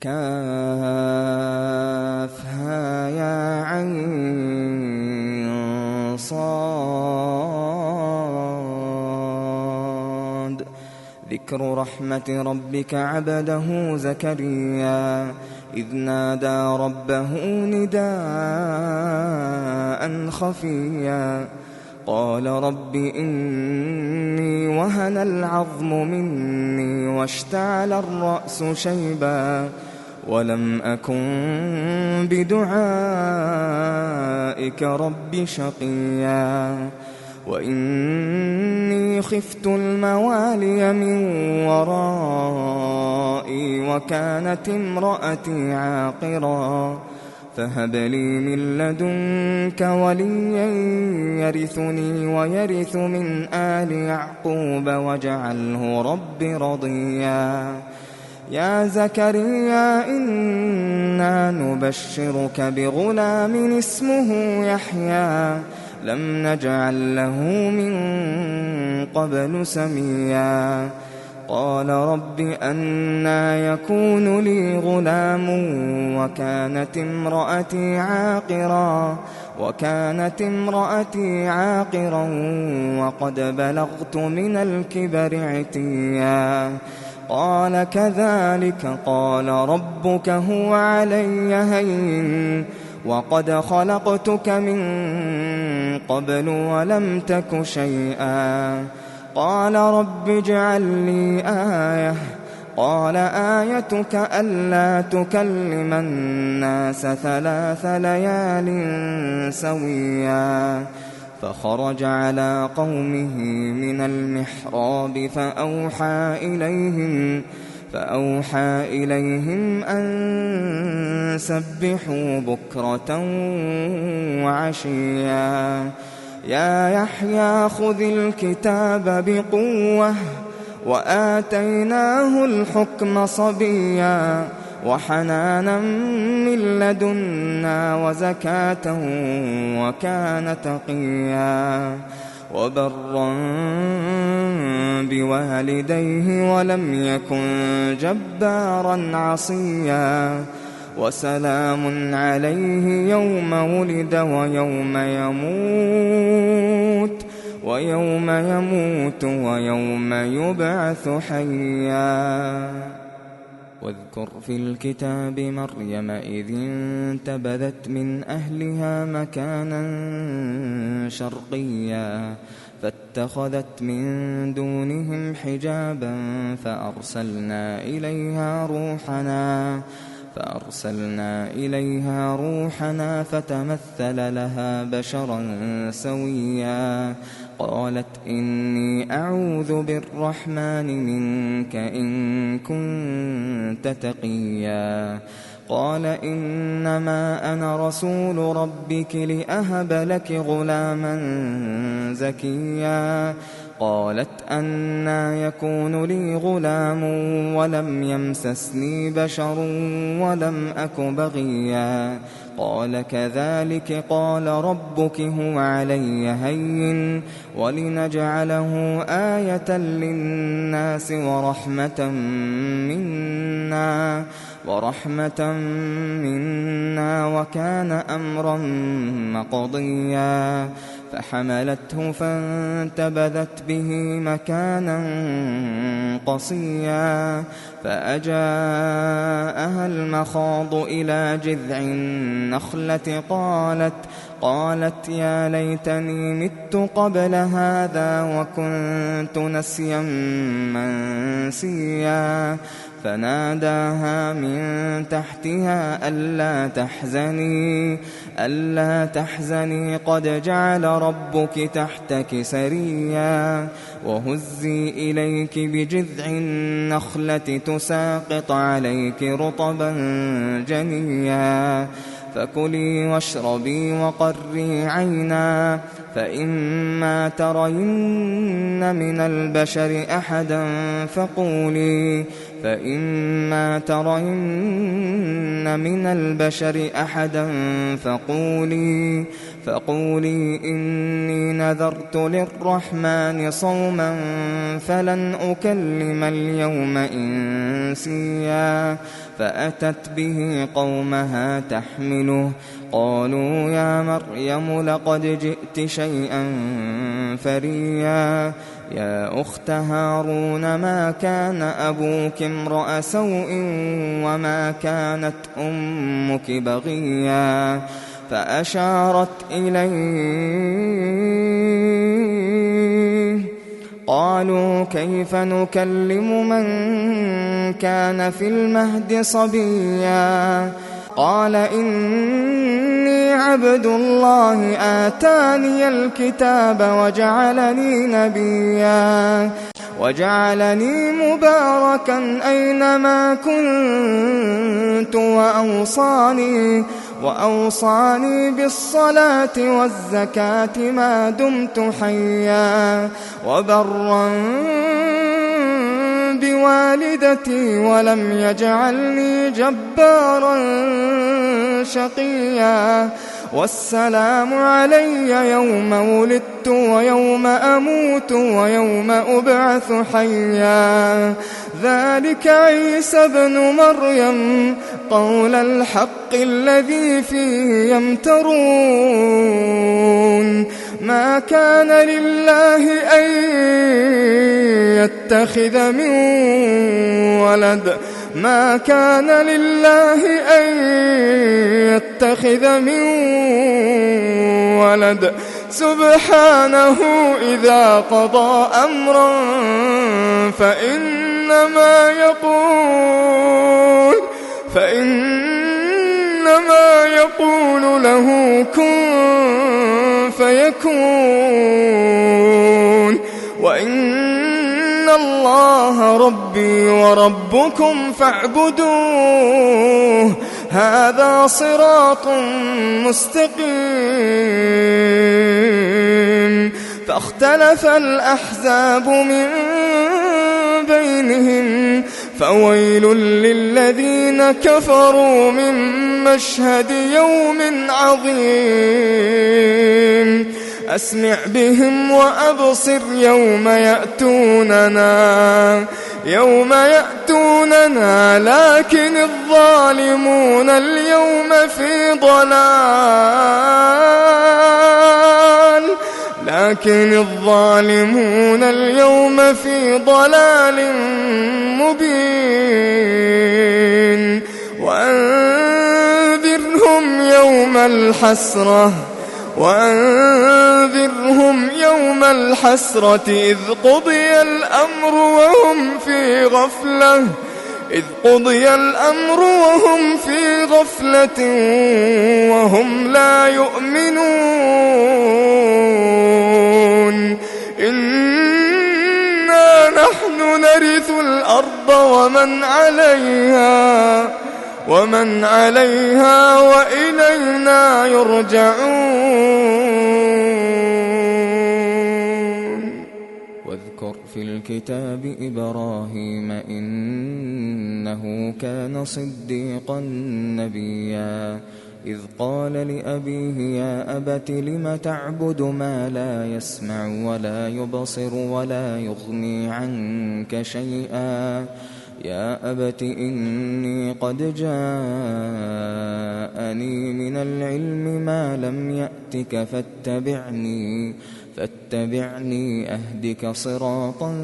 كافها يا عين صاد. ذكر رحمة ربك عبده زكريا إذ نادى ربه نداء خفيا قال رب إني وهن العظم مني واشتعل الرأس شيبا ولم أكن بدعائك رب شقيا وإني خفت الموالي من ورائي وكانت امرأتي عاقرا فهب لي من لدنك وليا يرثني ويرث من آل يعقوب واجعله رب رضيا. يا زكريا إنا نبشرك بغلام اسمه يحيى لم نجعل له من قبل سميا قال رب أنى يكون لي غلام وكانت امرأتي عاقرا وقد بلغت من الكبر عتيا قال كذلك قال ربك هو علي هين وقد خلقتك من قبل ولم تك شيئا قال رب اجعل لي آية قال آيتك ألا تكلم الناس 3 ليال سويا فخرج على قومه من المحراب فأوحى إليهم أن سبحوا بكرة وعشيا يا يحيى خذ الكتاب بقوة وآتيناه الحكم صبيا وحنانا من لدنا وزكاة وكان تقيا وبرا بوالديه ولم يكن جبارا عصيا وسلام عليه يوم ولد ويوم يموت ويوم يبعث حيا واذكر في الكتاب مريم إذ انتبذت من أهلها مكانا شرقيا فاتخذت من دونهم حجابا فأرسلنا إليها روحنا فتمثل لها بشرا سويا قالت إني أعوذ بالرحمن منك إن كنت تقيا قال إنما أنا رسول ربك لأهب لك غلاما زكيا قالت أنى يكون لي غلام ولم يمسسني بشر ولم أك بغيا قال كذلك قال ربك هو علي هين ولنجعله آية للناس ورحمة منا وكان أمرا مقضيا فحملته فانتبذت به مكانا قصيا فأجاءها المخاض إلى جذع النخلة قالت يا ليتني مت قبل هذا وكنت نسيا منسيا فناداها من تحتها ألا تحزني قد جعل ربك تحتك سريا وهزي إليك بجذع النخلة تساقط عليك رطبا جنيا فكلي واشربي وقري عينا فإما ترين من البشر أحدا فقولي إني نذرت للرحمن صوما فلن أكلم اليوم إنسيا فأتت به قومها تحمله قالوا يا مريم لقد جئت شيئا فريا يا أخت هارون ما كان أبوك امرأ سوء وما كانت أمك بغيا فأشارت إليه قالوا كيف نكلم من كان في المهد صبيا قال إني عبد الله آتاني الكتاب وجعلني نبيا وجعلني مباركا أينما كنت وأوصاني بالصلاة والزكاة ما دمت حيا وبرا بوالدتي ولم يجعلني جبارا شقيا والسلام علي يوم ولدت ويوم أموت ويوم أبعث حيا ذلك عيسى ابن مريم قول الحق الذي فيه يمترون ما كان لله أن يتخذ من ولد ما كان لله أن يتخذ من ولد سبحانه إذا قضى أمرا فإنما يقول له كن فيكون وإن الله ربي وربكم فاعبدوه هذا صراط مستقيم فاختلف الأحزاب من بينهم فويل للذين كفروا من مشهد يوم عظيم أسمع بهم وأبصر يوم يأتوننا لكن الظالمون اليوم في ضلال مبين وأنذرهم يوم الحسرة إذ قضي الأمر وهم في غفلة وهم لا يؤمنون إنا نحن نرث الأرض ومن عليها وإلينا يرجعون واذكر في الكتاب إبراهيم إنه كان صديقا نبيا إذ قال لأبيه يا أبت لم تعبد ما لا يسمع ولا يبصر ولا يغني عنك شيئا يا أبت إني قد جاءني من العلم ما لم يأتك فاتبعني أهدك صراطا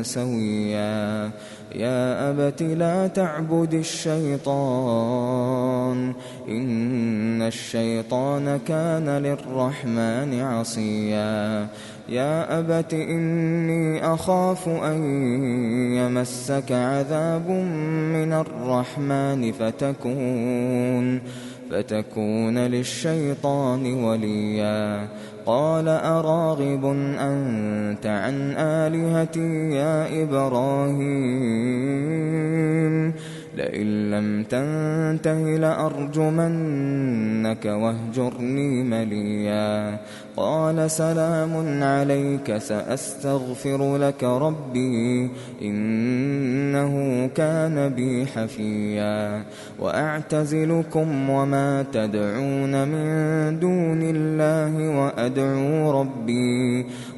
سويا يا أبت لا تعبد الشيطان إن الشيطان كان للرحمن عصيا يا أبت إني أخاف أن يمسك عذاب من الرحمن فتكون للشيطان وليا قال أراغب أنت عن آلهتي يا إبراهيم لئن لم تنته لأرجمنك واهجرني مليا قال سلام عليك سأستغفر لك ربي إنه كان بي حفيا وأعتزلكم وما تدعون من دون الله وأدعو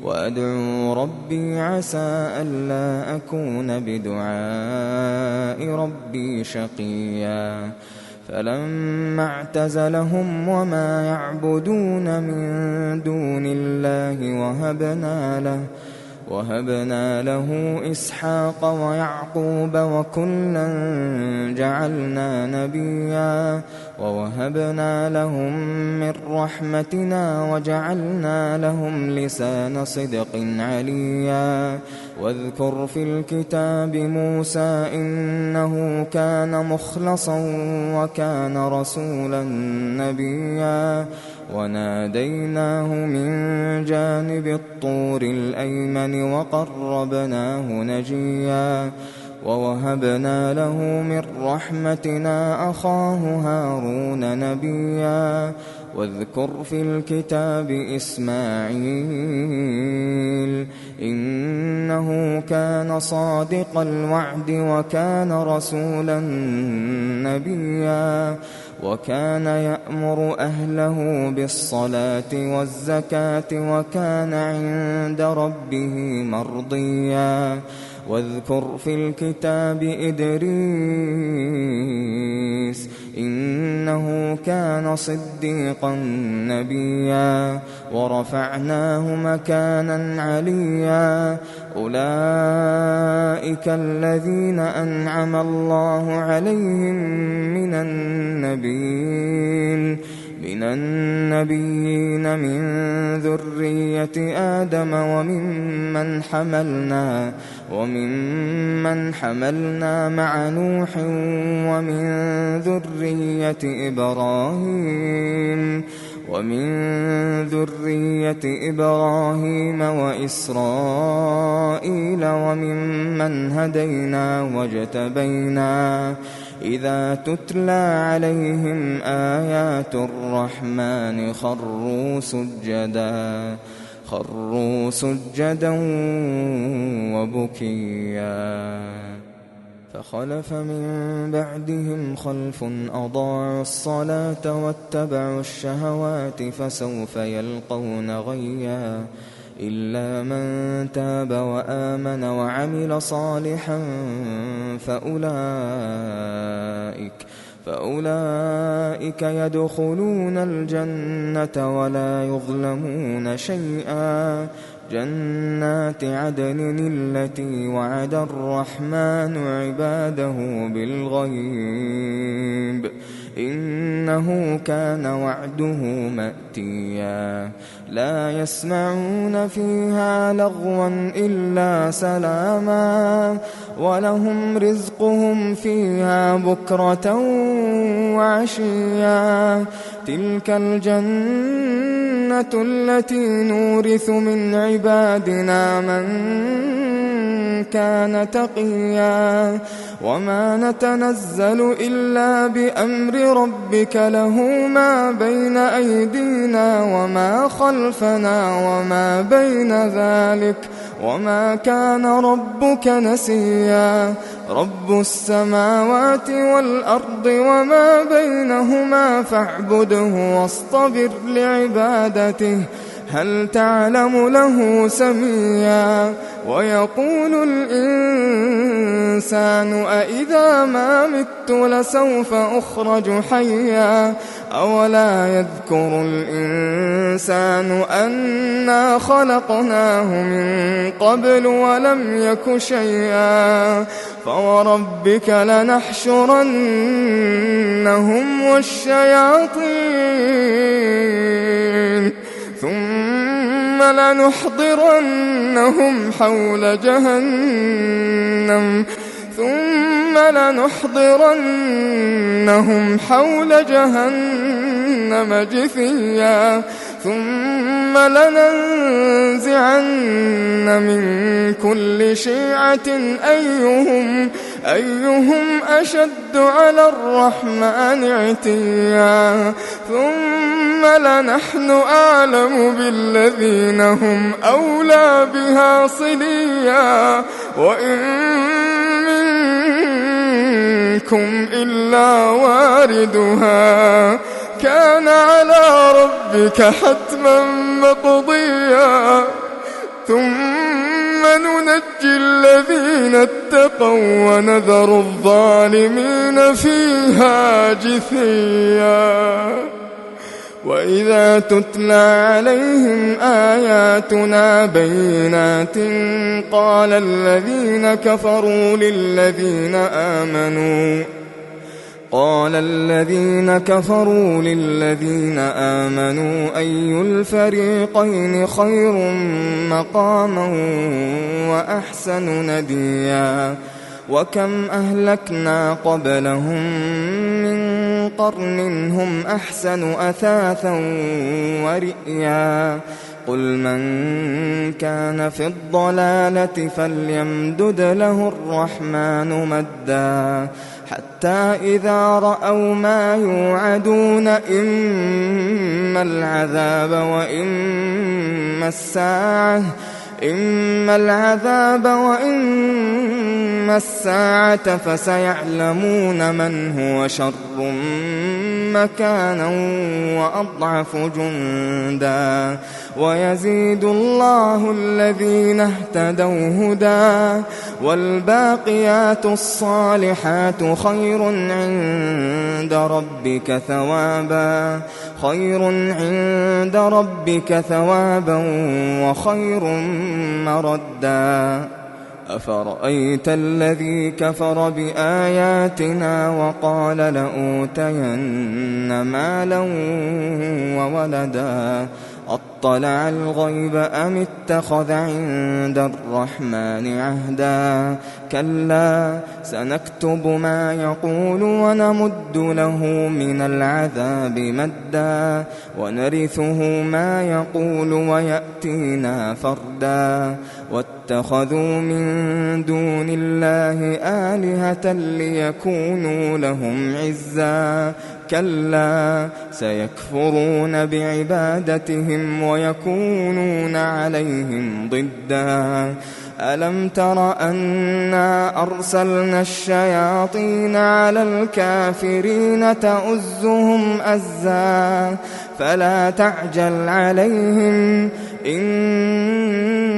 وأدعو ربي عسى ألا أكون بدعاء ربي شقيا فلما اعتزلهم وما يعبدون من دون الله وهبنا له إسحاق ويعقوب وكلا جعلنا نبيا ووهبنا لهم من رحمتنا وجعلنا لهم لسان صدق عليا واذكر في الكتاب موسى إنه كان مخلصا وكان رسولا نبيا وناديناه من جانب الطور الأيمن وقربناه نجيا ووهبنا له من رحمتنا أخاه هارون نبيا واذكر في الكتاب إسماعيل إنه كان صادق الوعد وكان رسولا نبيا وكان يأمر أهله بالصلاة والزكاة وكان عند ربه مرضيا واذكر في الكتاب إدريس إنه كان صديقا نبيا ورفعناه مكانا عليا أولئك الذين أنعم الله عليهم من النبيين من ذرية آدم وممن حملنا مع نوح ومن ذرية إبراهيم وإسرائيل وممن هدينا واجتبينا إذا تتلى عليهم آيات الرحمن خروا سجدا وبكيا فخلف من بعدهم خلف أضاعوا الصلاة واتبعوا الشهوات فسوف يلقون غيا إلا من تاب وآمن وعمل صالحا فأولئك يدخلون الجنة ولا يظلمون شيئا جنات عدن التي وعد الرحمن عباده بالغيب إنه كان وعده مأتيا لا يسمعون فيها لغوا إلا سلاما ولهم رزقهم فيها بكرة وعشيا تلك الجنة التي نورث من عبادنا من كان تقيا وما نتنزل إلا بأمر ربك له ما بين أيدينا وما خلفنا وما بين ذلك وما كان ربك نسيا رب السماوات والأرض وما بينهما فاعبده واصطبر لعبادته هل تعلم له سميا ويقول الإنسان أإذا ما مت لسوف أخرج حيا أولا يذكر الإنسان أنا خلقناه من قبل ولم يك شيئا فوربك لنحشرنهم والشياطين ثم لنحضرنهم حول جهنم جثيا ثم لننزعن من كل شيعة أيهم أشد على الرحمن عتيا ثم لنحن أعلم بالذين هم أولى بها صليا وإن منكم إلا واردها كان على ربك حتما مقضيا ثم ننجي الذين اتقوا ونذر الظالمين فيها جثيا وإذا تتلى عليهم آياتنا بينات قال الذين كفروا للذين آمنوا أي الفريقين خير مقاما وأحسن نديا وكم أهلكنا قبلهم من قرن هم أحسن أثاثا ورئيا قل من كان في الضلالة فليمدد له الرحمن مدا حتى إذا رأوا ما يوعدون إما العذاب وإما الساعة فسيعلمون من هو شر مكانا وأضعف جندا ويزيد الله الذين اهتدوا هدى والباقيات الصالحات خير عند ربك ثوابا وخير مردا أفرأيت الذي كفر بآياتنا وقال لأوتين مالا وولدا أطلع الغيب أم اتخذ عند الرحمن عهدا كلا سنكتب ما يقول ونمد له من العذاب مدا ونرثه ما يقول ويأتينا فردا واتخذوا من دون الله آلهة ليكونوا لهم عزا كلا سيكفرون بعبادتهم ويكونون عليهم ضدا ألم تر أنا أرسلنا الشياطين على الكافرين تؤزهم أزا فلا تعجل عليهم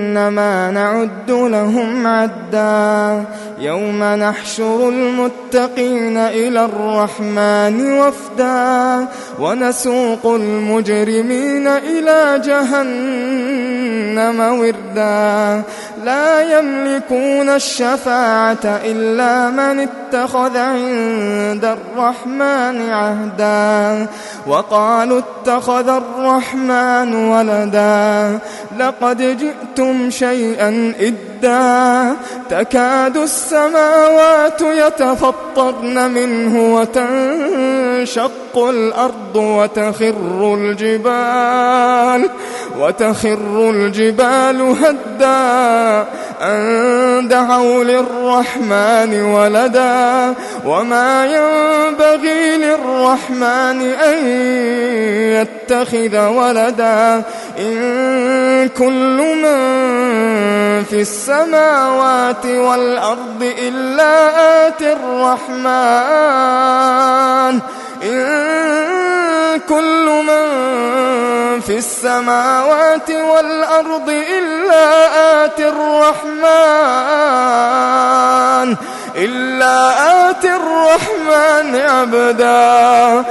إنما نعد لهم عدا يوم نحشر المتقين إلى الرحمن وفدا ونسوق المجرمين إلى جهنم وردا لا يملكون الشفاعة إلا من اتخذ عند الرحمن عهدا وقالوا اتخذ الرحمن ولدا لقد جئتم شيئا إدا تكاد السماوات يتفطرن منه وتنشق الأرض وتخر الجبال هدا أن دعوا للرحمن ولدا وما ينبغي للرحمن أن يتخذ ولدا إن كل من في السماوات والأرض إلا آتي الرحمن كل من في السماوات والأرض إلا آتي الرحمن عبدا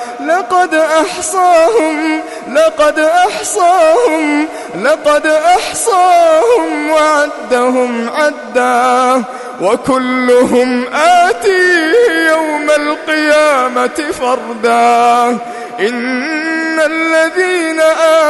لقد أحصاهم وعدهم عدا وكلهم آتيه يوم القيامة فردا إن الذين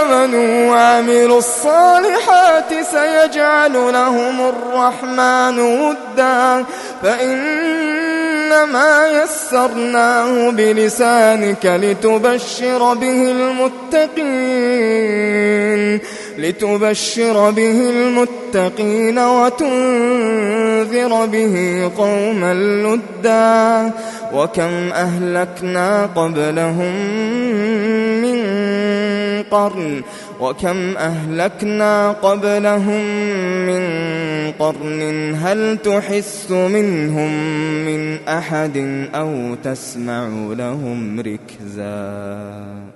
آمنوا وعملوا الصالحات سيجعل لهم الرحمن ودا فإنما يسرناه بلسانك لتبشر به المتقين وتنذر به قوما لدا وكم أهلكنا قبلهم من قرن هل تحس منهم من أحد أو تسمع لهم ركزا